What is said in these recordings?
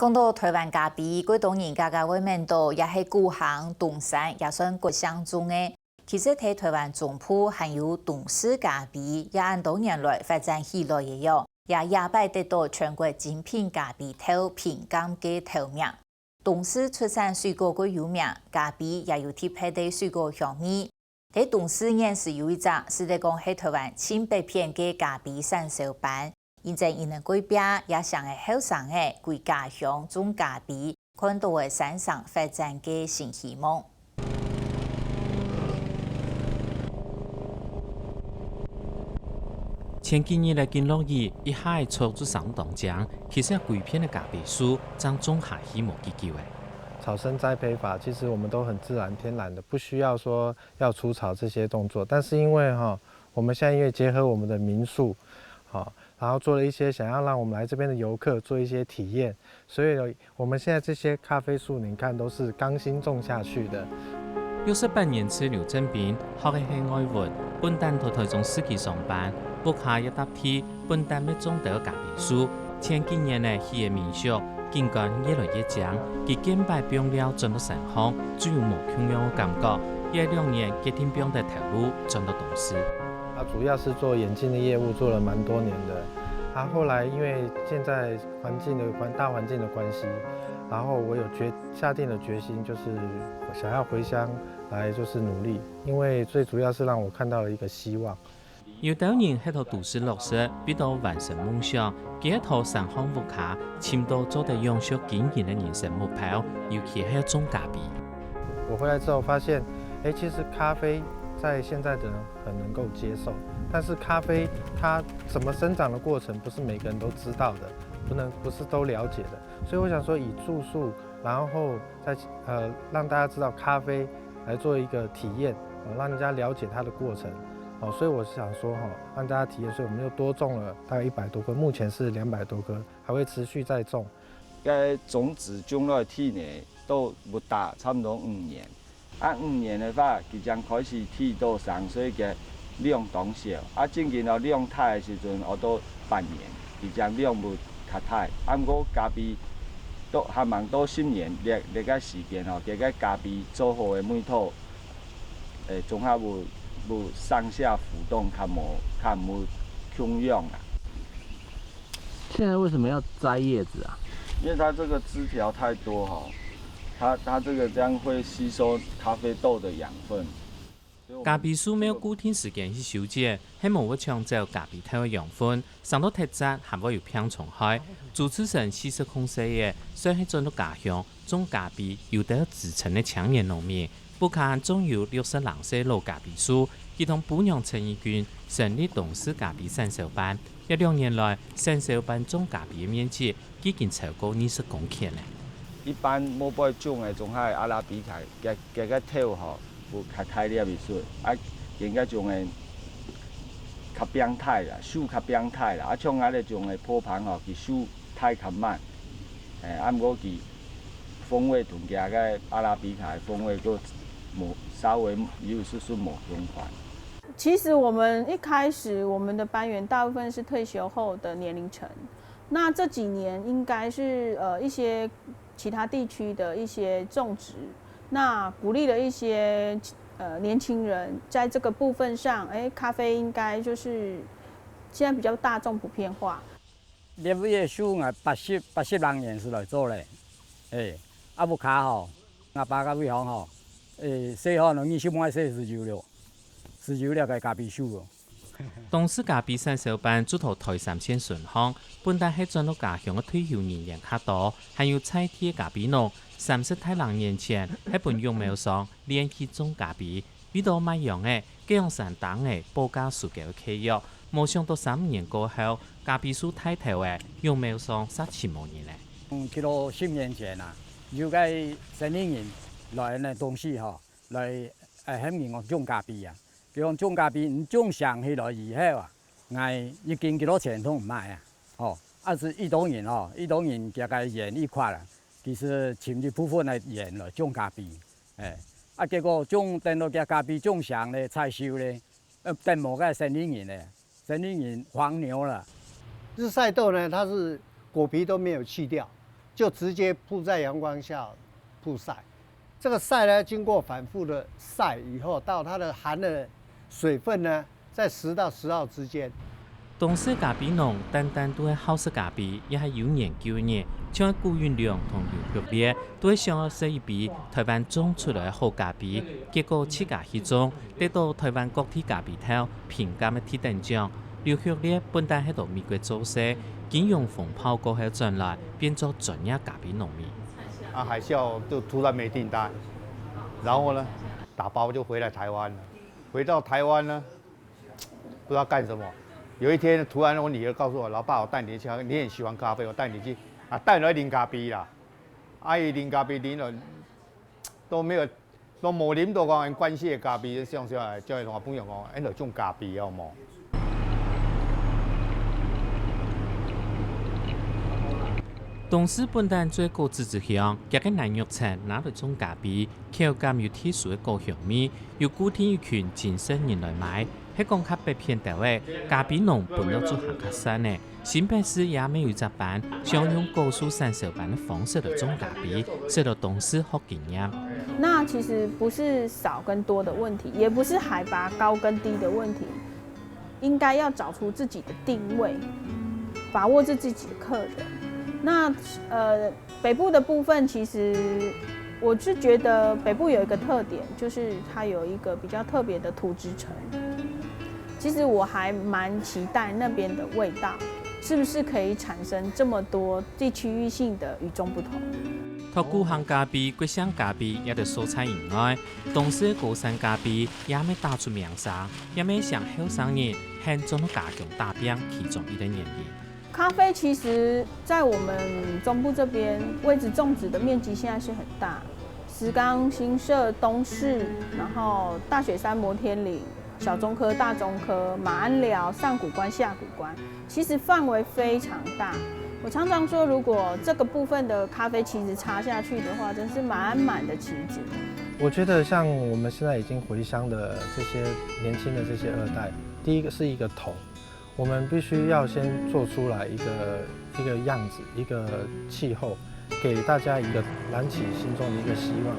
讲到台湾咖啡，广东人家家外面到也是故乡东山，也算国乡中的。其实喺台湾总铺含有董氏咖啡，也按多年来发展起来一样，也摆得到全国精品咖啡豆评鉴嘅头名。董氏出产水果嘅有名，咖啡也有特别的水果香味。喺董氏也是有一只，是在讲喺台湾千百片嘅咖啡sản銷班。現在伊能改變，也想係後生嘅為家鄉種咖啡，看到係山上發展嘅新希望。前幾年嘅經落雨，一下抽出上當獎，其實規片嘅咖啡樹將種下希望嘅機會。草生栽培法其實我們都很自然天然的，不需要說要除草這些動作。但是因為我們現在因為結合我們的民宿，然後做了一些想要讓我們來這邊的遊客做一些體驗，所以我們現在這些咖啡樹，你看都是剛新種下去的。68年次劉正斌學嘅係外文，本單到台中市區上班，屋下一搭梯，本單要種到咖啡樹。前幾年呢，佢嘅民宿景觀越來越強，佢建擺變了轉到成行，最有無窮樣嘅感覺。約2年決定變得投入轉到董事。主要是做眼鏡的業務，做了蠻多年的。後來因為現在大環境的關係，然後我有下定了決心，就是想要回鄉來就是努力，因為最主要是讓我看到了一個希望。有多人喺度讀書落實，必到完成夢想，佢一套三項屋卡，簽到做得永續經營的人生目標，尤其係種咖啡。我回來之後發現，其實咖啡在現在的人很能夠接受，但是咖啡它怎麼生長的過程，不是每個人都知道的，不是都了解的。所以我想說，以住宿，然後再讓大家知道咖啡，來做一個體驗，讓人家了解它的過程。所以我是想說，讓大家體驗，所以我們又多種了大概100多棵，目前是200多棵，還會持續再種。個種子種落去呢，都不大，差不多5年。5年的話，佢將開始剃到上，所以嘅量當少。正經到量大嘅時陣，我都半年，佢將量唔較大。我咖啡都希望到10年，呢個時間嘅個咖啡做好嘅每套，總係會上下浮動，較冇窮樣啊。現在為什麼要摘葉子啊？因為它這個枝條太多它這個這樣會吸收咖啡豆的養分。咖啡樹沒有固定時間去修剪，係無會搶走咖啡豆的養分，上到特質還會有偏重害。主持人40控制嘅，雖然轉到家鄉種咖啡，有得自稱的青年農民，不看種有60人歲老咖啡樹，佢同本陽陳義軍成立董氏咖啡產銷班，2年來產銷班種咖啡面積已經超過20公頃咧。一般冇擺種嘅，仲係阿拉比卡嘅個頭有較大粒嘅水，應該種嘅較變態啦，樹較變態啦，像我哋種嘅坡旁佢樹態較慢，我佢風味同其他嘅阿拉比卡風味都稍微有少少冇相關。其實我們一開始我們的班員大部分是退休後的年齡層，那這幾年應該是一些其他地區的一些種植，那鼓勵了一些年輕人在這個部分上，咖啡應該就是現在比較大眾普遍化。葉葉樹我80人年是來做嘞，阿木卡阿爸甲尾行細能20萬19了個咖啡樹咯。董氏咖啡產銷班主頭台3000順行，本單係轉到家鄉嘅退休人員較多，還有菜地咖啡農30太郎年前喺本育苗上練習種咖啡，遇到買樣嘅，這樣上當嘅報價數嘅契約，冇想到3年過後，咖啡樹太頭嘅育苗上17萬年咧。去到10年前啊，有個森林人來呢東西來喺面我種咖啡啊。佢講種咖啡，唔種上起來以後啊，我已經幾多錢都唔賣啊！是一種人大概園一塊啦，其實全部部分係園來種咖啡，結果等到嘅咖啡種上咧，採收咧，等某個森林人黃牛了。日曬豆呢，它是果皮都沒有去掉，就直接曝在阳光下曝晒。这个晒呢，经过反复的晒以后，到它的含的水分呢，在10到12之间。东势咖啡农单单都係好食咖啡，也係有研究嘅，像高原量同流血率，都係想要試一杯台灣種出來嘅好咖啡，結果自家去種，得到台灣國際咖啡豆評鑑嘅鐵等獎。流血率本來喺度美國做事，經用風炮過後轉來，變做專業咖啡農民。海嘯就突然沒訂單，然後呢，打包就回來台灣了。回到台灣呢，不知道幹什麼。有一天突然我女兒告訴我，老爸，我帶你去，你很喜歡咖啡，我帶你去，帶你去飲咖啡啦。阿姨飲咖啡飲了都沒有，都冇飲到講關係嘅咖啡，上來叫同我朋友講，就種咖啡好冇？東勢本單最高自治鄉，一個南玉城拿來種咖啡，口感有特殊嘅高香味，有固定一群精神人來買。喺講較北偏地位，咖啡農本來做行較山嘅，新北市也沒有習慣，想用高速散手般的方式來種咖啡，使到東勢學經驗。那其實不是少跟多的問題，也不是海拔高跟低的問題，應該要找出自己的定位，把握住自己的客人。那北部的部分，其實我是覺得北部有一個特點，就是它有一個比較特別的土質層。其實我還蠻期待那邊的味道，是不是可以產生這麼多地區域性的與眾不同？透過行咖啡、桂香咖啡也得蔬菜以外，東勢高山咖啡也未打出名聲，也未向後生人向種加強大餅其中一個原因。咖啡其實在我們中部這邊位置種植的面積現在是很大，石岡、新社、東勢，然後大雪山、摩天嶺。小中科、大中科、馬鞍寮、上古關、下古關，其實範圍非常大。我常常說，如果這個部分的咖啡旗子插下去的話，真是滿滿的旗子。我覺得像我們現在已經回鄉的這些年輕的這些二代，第一個是一個頭，我們必須要先做出來一個樣子，一個氣候，給大家一個燃起心中的一個希望。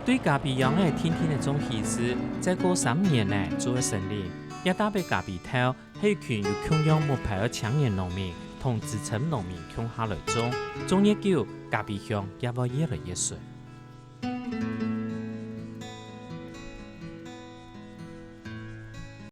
對咖啡農嘅天天嘅種氣勢，再過3年呢就會成立。也打俾咖啡豆係一群有共樣目標嘅青年農民同資深農民共下來種，種越久，咖啡鄉也會越來越水。